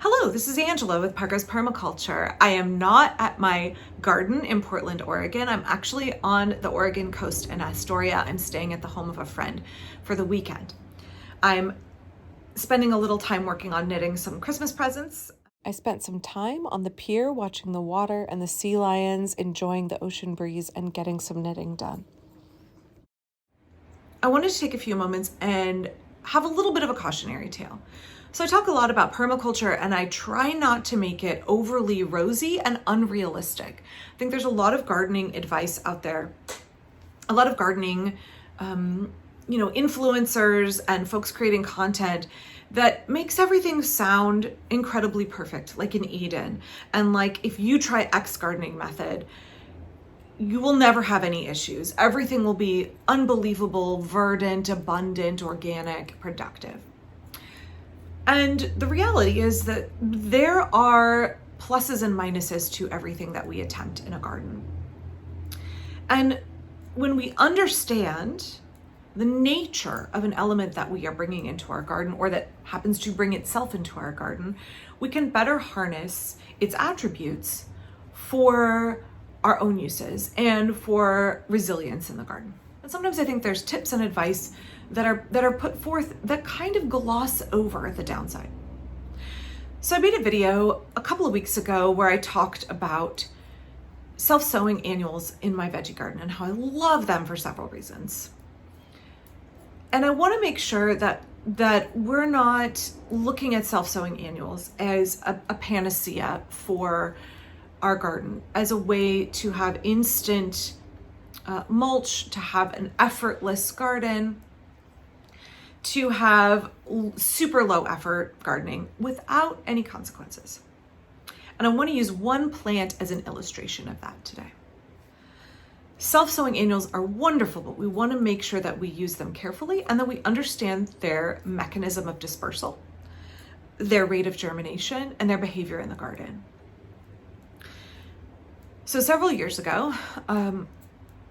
Hello, this is Angela with Parker's Permaculture. I am not at my garden in Portland, Oregon. I'm actually on the Oregon coast in Astoria. I'm staying at the home of a friend for the weekend. I'm spending a little time working on knitting some Christmas presents. I spent some time on the pier watching the water and the sea lions, enjoying the ocean breeze, and getting some knitting done. I wanted to take a few moments and have a little bit of a cautionary tale. So I talk a lot about permaculture and I try not to make it overly rosy and unrealistic. I think there's a lot of gardening advice out there, a lot of gardening, influencers and folks creating content that makes everything sound incredibly perfect, like in Eden. And like, if you try X gardening method, you will never have any issues. Everything will be unbelievable, verdant, abundant, organic, productive. And the reality is that there are pluses and minuses to everything that we attempt in a garden. And when we understand the nature of an element that we are bringing into our garden, or that happens to bring itself into our garden, we can better harness its attributes for our own uses and for resilience in the garden. And sometimes I think there's tips and advice that are put forth that kind of gloss over the downside. So I made a video a couple of weeks ago where I talked about self-sowing annuals in my veggie garden and how I love them for several reasons. And I want to make sure that we're not looking at self-sowing annuals as a panacea for our garden, as a way to have instant mulch, to have an effortless garden, to have super low effort gardening without any consequences. And I want to use one plant as an illustration of that today. Self-sowing annuals are wonderful, but we want to make sure that we use them carefully and that we understand their mechanism of dispersal, their rate of germination, and their behavior in the garden. So several years ago,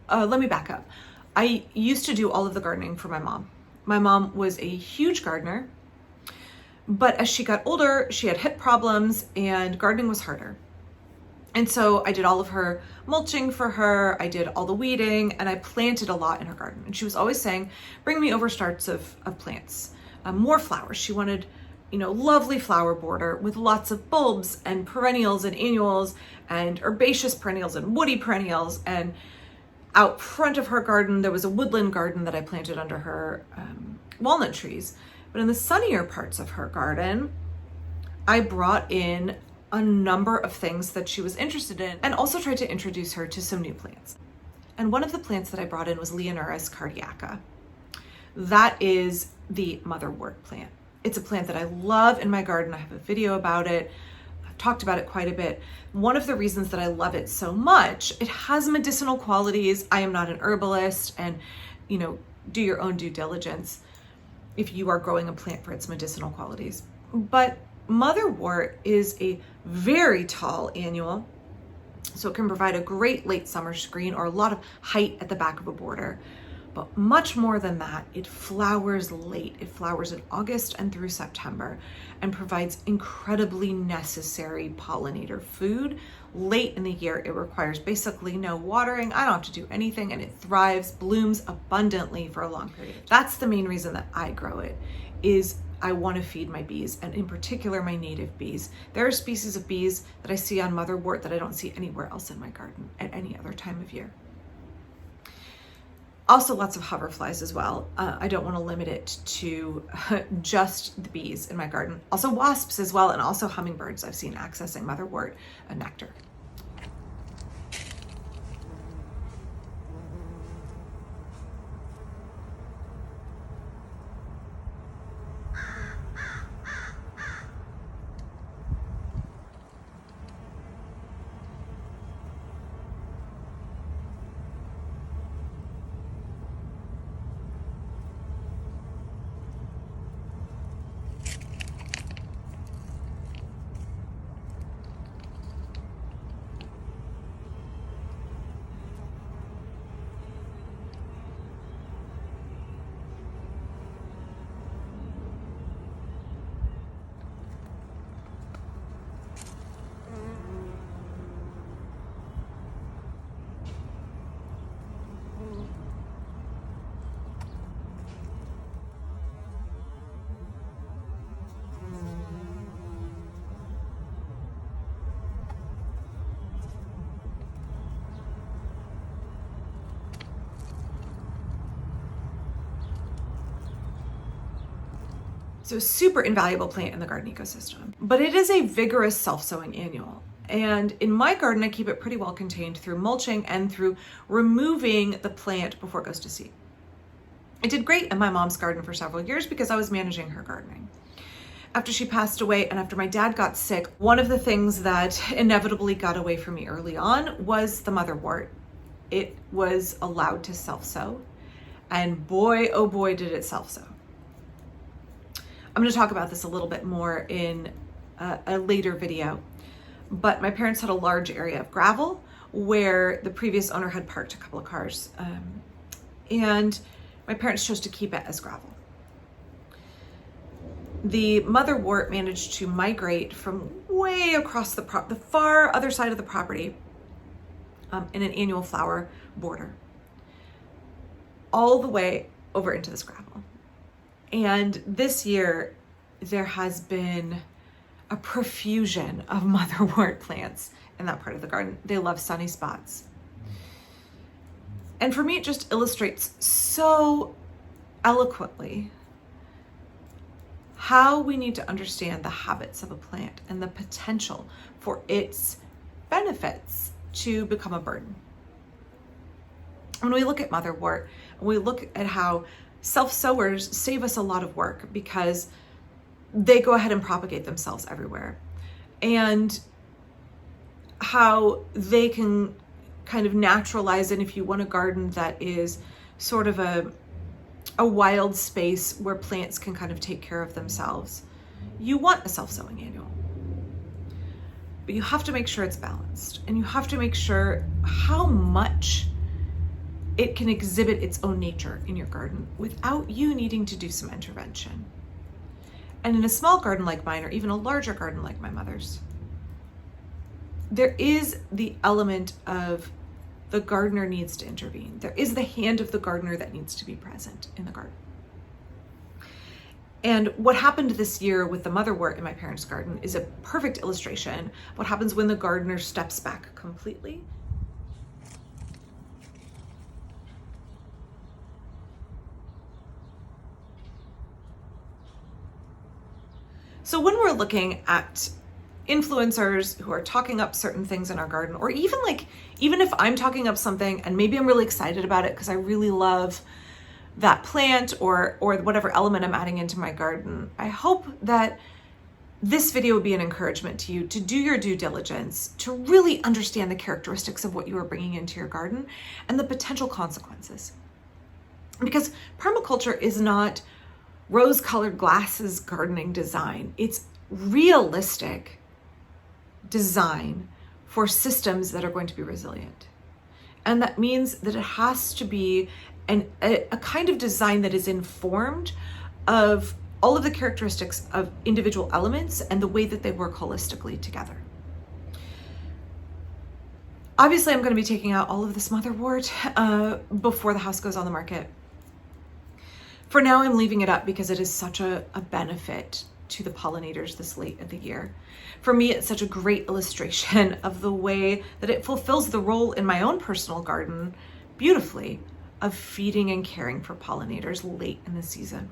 let me back up. I used to do all of the gardening for my mom. My mom was a huge gardener, but as she got older, she had hip problems and gardening was harder. And so I did all of her mulching for her, I did all the weeding, and I planted a lot in her garden. And she was always saying, bring me over starts of plants, more flowers. She wanted, lovely flower border with lots of bulbs and perennials and annuals and herbaceous perennials and woody perennials. And out front of her garden, there was a woodland garden that I planted under her walnut trees. But in the sunnier parts of her garden, I brought in a number of things that she was interested in and also tried to introduce her to some new plants. And one of the plants that I brought in was Leonurus cardiaca. That is the Motherwort plant. It's a plant that I love in my garden. I have a video about it. I've talked about it quite a bit. One of the reasons that I love it so much, it has medicinal qualities. I am not an herbalist, and do your own due diligence if you are growing a plant for its medicinal qualities. But Motherwort is a very tall annual, so it can provide a great late summer screen or a lot of height at the back of a border. But much more than that, it flowers late. It flowers in August and through September and provides incredibly necessary pollinator food. Late in the year, it requires basically no watering. I don't have to do anything, and it thrives, blooms abundantly for a long period. That's the main reason that I grow it, is I want to feed my bees, and in particular my native bees. There are species of bees that I see on Motherwort that I don't see anywhere else in my garden at any other time of year. Also lots of hoverflies as well. I don't want to limit it to just the bees in my garden. Also wasps as well, and also hummingbirds I've seen accessing Motherwort nectar. So super invaluable plant in the garden ecosystem. But it is a vigorous self-sowing annual. And in my garden, I keep it pretty well contained through mulching and through removing the plant before it goes to seed. I did great in my mom's garden for several years because I was managing her gardening. After she passed away and after my dad got sick, one of the things that inevitably got away from me early on was the motherwort. It was allowed to self-sow, and boy, oh boy, did it self-sow. I'm going to talk about this a little bit more in a later video, but my parents had a large area of gravel where the previous owner had parked a couple of cars, and my parents chose to keep it as gravel. The motherwort managed to migrate from way across the far other side of the property in an annual flower border all the way over into this gravel. And this year, there has been a profusion of motherwort plants in that part of the garden. They love sunny spots. And for me, it just illustrates so eloquently how we need to understand the habits of a plant and the potential for its benefits to become a burden. When we look at motherwort, we look at how self-sowers save us a lot of work because they go ahead and propagate themselves everywhere, and how they can kind of naturalize. And if you want a garden that is sort of a wild space where plants can kind of take care of themselves, you want a self-sowing annual. But you have to make sure it's balanced, and you have to make sure how much it can exhibit its own nature in your garden without you needing to do some intervention. And in a small garden like mine, or even a larger garden like my mother's, there is the element of the gardener needs to intervene. There is the hand of the gardener that needs to be present in the garden. And what happened this year with the motherwort in my parents' garden is a perfect illustration of what happens when the gardener steps back completely. So when we're looking at influencers who are talking up certain things in our garden, or even if I'm talking up something and maybe I'm really excited about it because I really love that plant or whatever element I'm adding into my garden, I hope that this video would be an encouragement to you to do your due diligence, to really understand the characteristics of what you are bringing into your garden and the potential consequences. Because permaculture is not rose-colored glasses gardening design. It's realistic design for systems that are going to be resilient. And that means that it has to be a kind of design that is informed of all of the characteristics of individual elements and the way that they work holistically together. Obviously, I'm going to be taking out all of this motherwort before the house goes on the market. For now, I'm leaving it up because it is such a benefit to the pollinators this late in the year. For me, it's such a great illustration of the way that it fulfills the role in my own personal garden beautifully of feeding and caring for pollinators late in the season.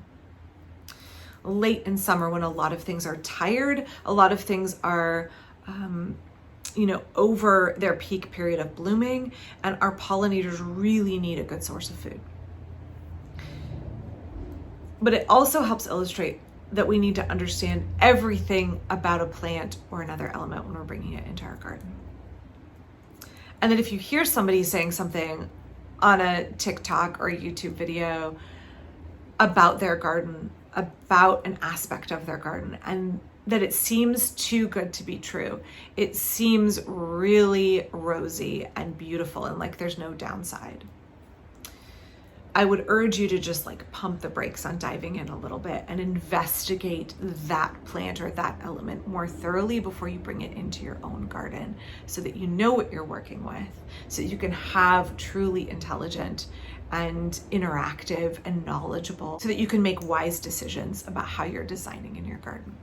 Late in summer, when a lot of things are tired, a lot of things are over their peak period of blooming, and our pollinators really need a good source of food. But it also helps illustrate that we need to understand everything about a plant or another element when we're bringing it into our garden. And that if you hear somebody saying something on a TikTok or a YouTube video about their garden, about an aspect of their garden, and that it seems too good to be true, it seems really rosy and beautiful and like there's no downside, I would urge you to just pump the brakes on diving in a little bit and investigate that plant or that element more thoroughly before you bring it into your own garden, so that you know what you're working with, so that you can have truly intelligent and interactive and knowledgeable, so that you can make wise decisions about how you're designing in your garden.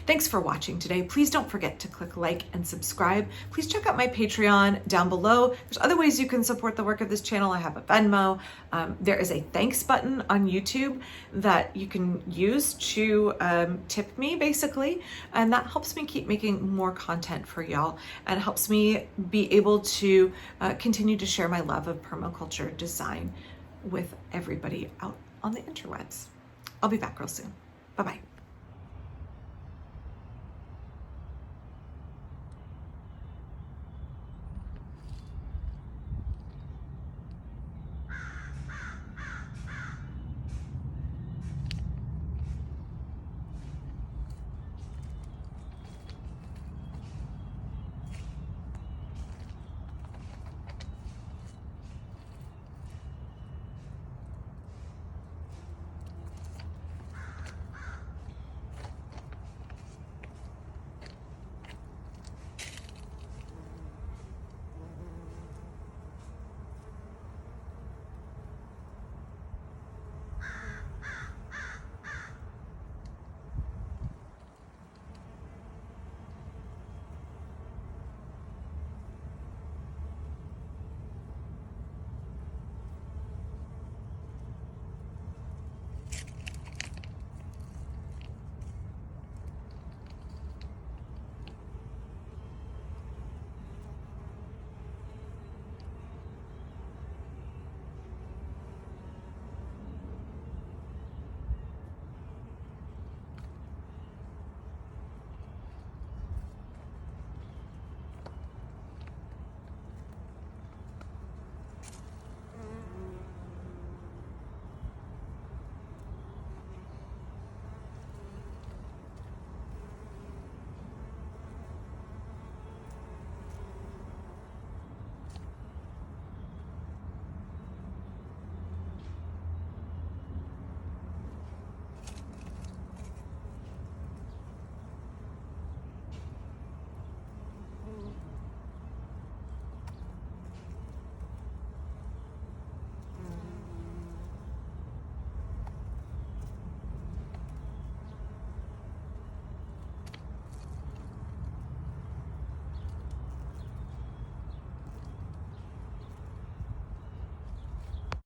Thanks for watching today. Please don't forget to click like and subscribe. Please check out my Patreon down below. There's other ways you can support the work of this channel. I have a Venmo. There is a thanks button on YouTube that you can use to tip me, basically, and that helps me keep making more content for y'all and helps me be able to continue to share my love of permaculture design with everybody out on the interwebs. I'll be back real soon. Bye-bye.